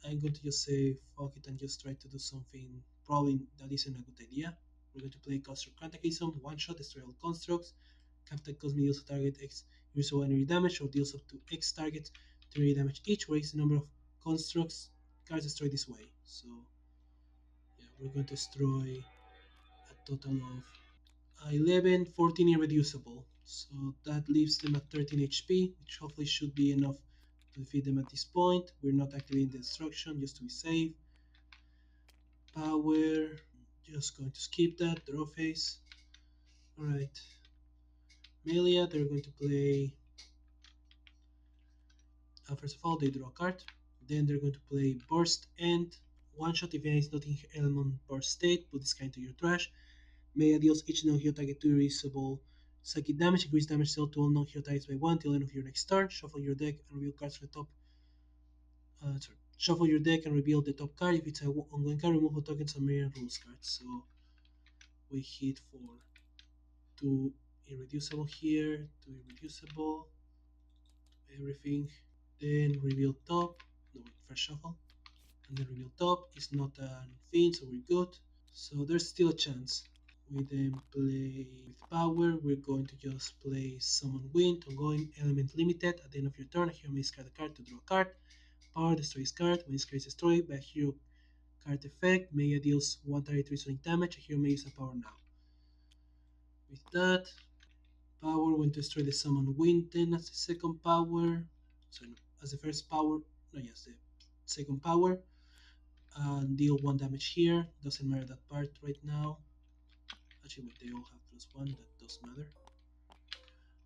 I'm going to just say fuck it and just try to do something probably that isn't a good idea. We're going to play Construct Cataclysm, one shot, destroy all constructs. Captain Cosmic deals a target X usable energy damage or deals up to X targets 30 damage each, where is the number of constructs cards destroyed this way. So yeah, we're going to destroy a total of 11, 14 irreducible. So that leaves them at 13 HP, which hopefully should be enough to defeat them at this point. We're not activating the destruction just to be safe. Power, just going to skip that, draw phase. Alright. Melia, they're going to play. First of all, they draw a card. Then they're going to play Burst End. One shot if is not in element burst state, put this guy into your trash. Melia deals each non-hero target 2 erasable psychic damage, increase damage dealt to all non-hero targets by 1 till the end of your next turn. Shuffle your deck and reveal cards from the top. Shuffle your deck and reveal the top card. If it's an ongoing card, remove all tokens and mirror rules cards. So we hit for 2 irreducible here, 2 irreducible, everything. Then reveal top. No, first shuffle. And then reveal top. It's not a fiend, so we're good. So there's still a chance. We then play with power. We're going to just play Summon Wind, ongoing element limited. At the end of your turn, a hero may discard a card to draw a card. Power destroys card. When this card is destroyed by a hero card effect, Melia deals 1 target sonic damage. A hero may use a power now. With that, power when to destroy the Summon Wind, then as the second power. So no, as the first power. No, yes, the second power. Deal 1 damage here. Doesn't matter that part right now. Actually, wait, they all have +1. That does matter.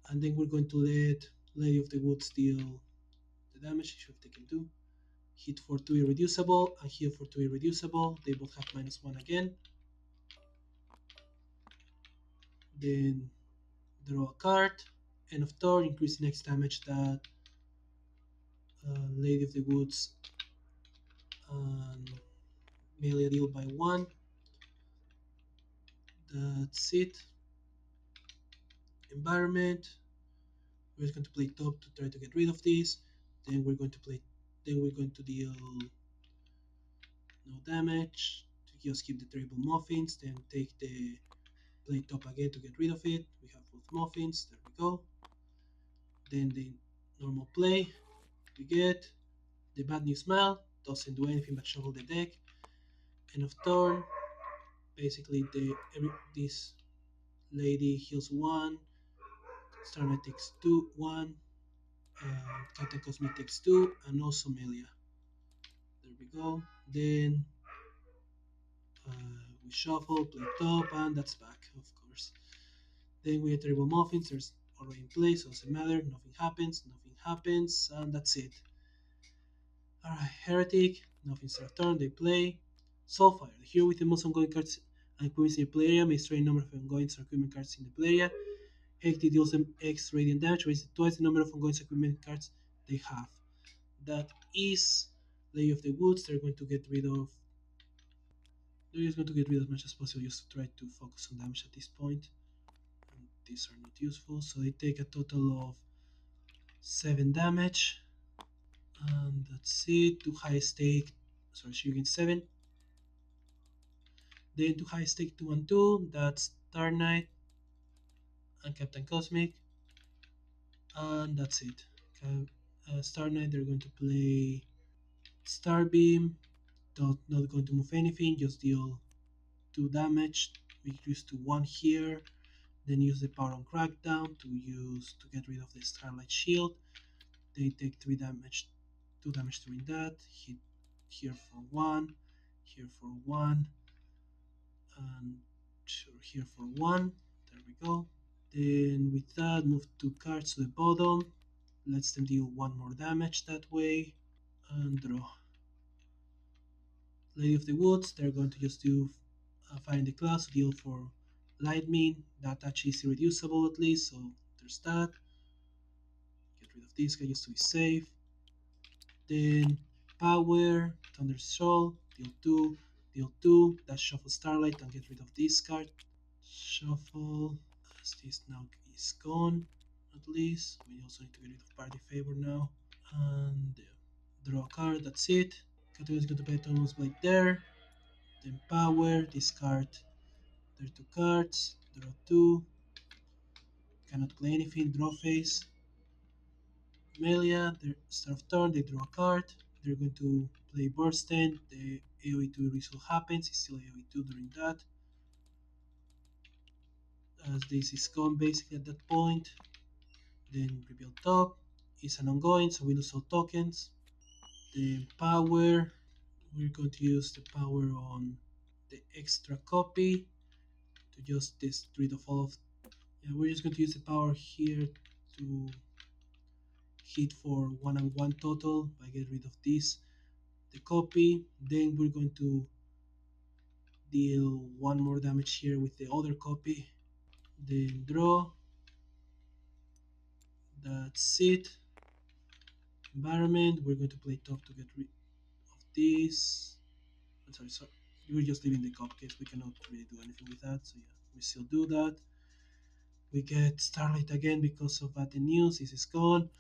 And then we're going to let Lady of the Woods deal the damage. She should have taken 2. Hit for 2 irreducible and heal for 2 irreducible. They both have -1 again. Then draw a card. End of turn, increase the next damage that Lady of the Woods and Melia deal by 1. That's it. Environment. We're just going to play top to try to get rid of this. Then we're going to play. Then we're going to deal no damage to just keep the terrible muffins. Then take the play top again to get rid of it. We have both muffins. There we go. Then the normal play. We get the bad news smell. Doesn't do anything but shuffle the deck. End of turn. Basically, this lady heals 1. Starlight takes 2, 1. Captain Cosmic takes 2, and also Melia. we go. Then we shuffle, play top, and that's back, of course. Then we get terrible muffins. There's already in place, so it doesn't matter. Nothing happens, and that's it. Alright, Heretic, nothing's their turn, they play. Soulfire, the hero with the most ongoing cards and equipment in the play area may destroy a number of ongoing or equipment cards in the play area. Heretic deals them X radiant damage, raises twice the number of ongoing equipment cards they have. That is Lady of the Woods. They're just going to get rid as much as possible just to try to focus on damage at this point. And these are not useful, so they take a total of 7 damage. And that's it. To high stake, sorry, she gains 7. Then to high stake 2 and 2, that's Star Knight and Captain Cosmic, and that's it. Star Knight, they're going to play Starbeam, not going to move anything, just deal 2 damage, reduce to 1 here, then use the power on Crackdown to get rid of the Starlight Shield. They take 3 damage, 2 damage during that, hit here for 1, here for 1, and here for 1. There we go. Then with that, move 2 cards to the bottom, lets them deal 1 more damage that way, and draw. Lady of the Woods, they're going to just do Fire in the Clouds, deal for Lightning, that actually is irreducible at least, so there's that. Get rid of this guy just to be safe. Then Power, Thunder Soul, deal 2, that shuffle Starlight and get rid of this card. Shuffle, as this now is gone, at least. We also need to get rid of Party Favor now. And draw a card, that's it. Category is going to play Thomas Blade there. Then Power, discard their 2 cards, draw 2. Cannot play anything, draw phase. Melia, their start of turn, they draw a card. They're going to play Bursten. The AoE 2 result happens, it's still AoE 2 during that. As this is gone basically at that point. Then rebuild top. It's an ongoing, so we lose all tokens. Then power. We're going to use the power on the extra copy to just get rid of all of. Yeah, we're just going to use the power here to hit for 1 and 1 total by get rid of this. The copy. Then we're going to deal 1 more damage here with the other copy. Then draw. That's it. Environment. We're going to play top to get rid of this. I'm sorry. We're just leaving the cupcakes. We cannot really do anything with that. So yeah, we still do that. We get Starlight again because of bad news. This is gone.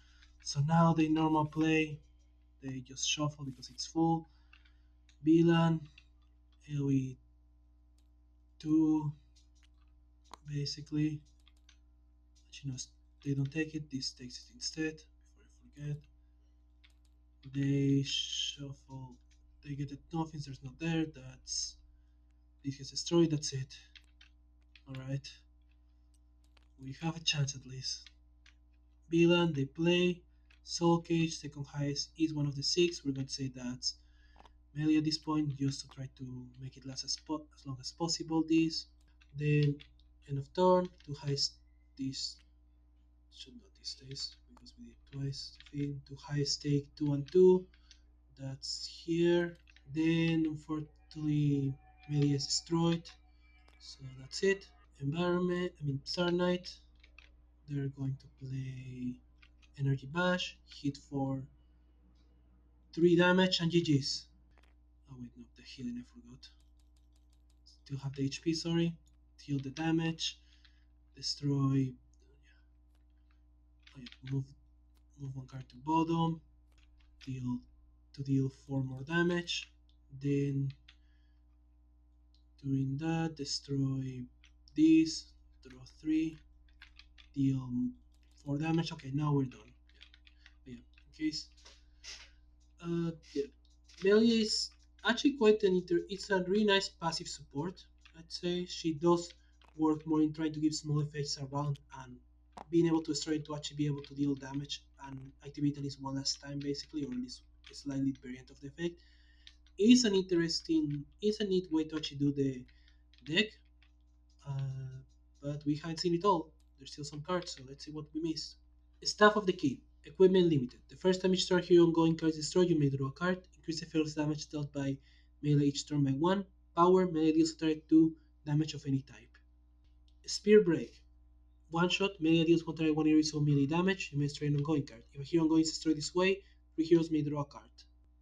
So now they normal play. They just shuffle because it's full. Villain. AoE 2. Basically. But they don't take it. This takes it instead. Before I forget. They shuffle. They get it. Nothing. There's not there. This gets destroyed. That's it. Alright. We have a chance at least. Villain, they play. Soul Cage, second highest, is one of the 6. We're going to say that's Melia at this point, just to try to make it last as long as possible. This. Then, end of turn, 2 highest, this should not this days because we did it twice. To highest stake 2 and 2. That's here. Then, unfortunately, Melia is destroyed. So that's it. Star Knight. They're going to play Energy Bash, hit for 3 damage and GG's. Oh wait, no, the healing I forgot. Still have the HP, sorry. Heal the damage, destroy. Oh, yeah, move 1 card to bottom, deal 4 more damage. Then during that, destroy this, draw 3, deal 4 damage. Okay, now we're done. Yeah, in case. Yeah. Melia is actually quite it's a really nice passive support. I'd say she does work more in trying to give small effects around and being able to destroy to actually be able to deal damage and activate at least one last time basically, or at least a slightly variant of the effect. it's a neat way to actually do the deck. Uh, but we haven't seen it all. There's still some cards, so let's see what we missed. Staff of the Key. Equipment limited. The first time each turn hero ongoing card is destroyed, you may draw a card. Increase the fearless damage dealt by melee each turn by 1. Power. Melee deals target 2 damage of any type. Spear Break. One shot. Melee deals one target 1 hero is melee damage. You may destroy an ongoing card. If a hero ongoing is destroyed this way, 3 heroes may draw a card.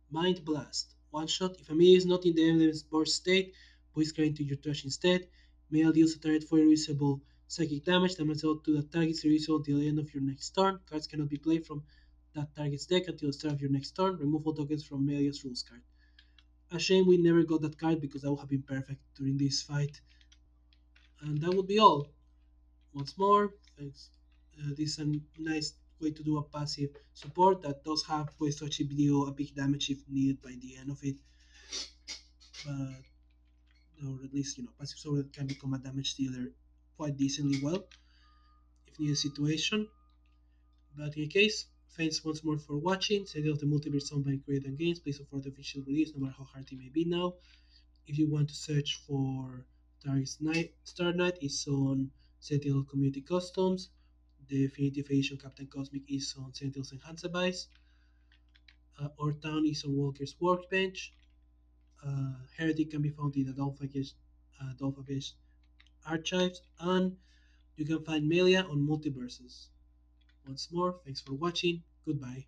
Mind Blast. One shot. If a melee is not in the enemy's board state, put his card into your trash instead. Melee deals a target 4 irreducible psychic damage. Damage dealt to the target's irreducible until the end of your next turn. Cards cannot be played from that target's deck until the start of your next turn. Remove all tokens from Melia's rules card. A shame we never got that card because that would have been perfect during this fight. And that would be all. Once more, thanks. This is a nice way to do a passive support that does have ways to actually deal a big damage if needed by the end of it. But or at least passive support that can become a damage dealer quite decently well if needed situation. But in any case, thanks once more for watching. City of the Multiverse owned by Creative Games. Please support the official release no matter how hard it may be now. If you want to search for Darkest Night, Star Knight is on Sentinel Community Customs. The Definitive Edition Captain Cosmic is on Sentinels enhancivised. Our Town is on Walker's Workbench. Heretic can be found in adelphophages archives. And you can find Melia on multiverses. Once more, thanks for watching. Goodbye.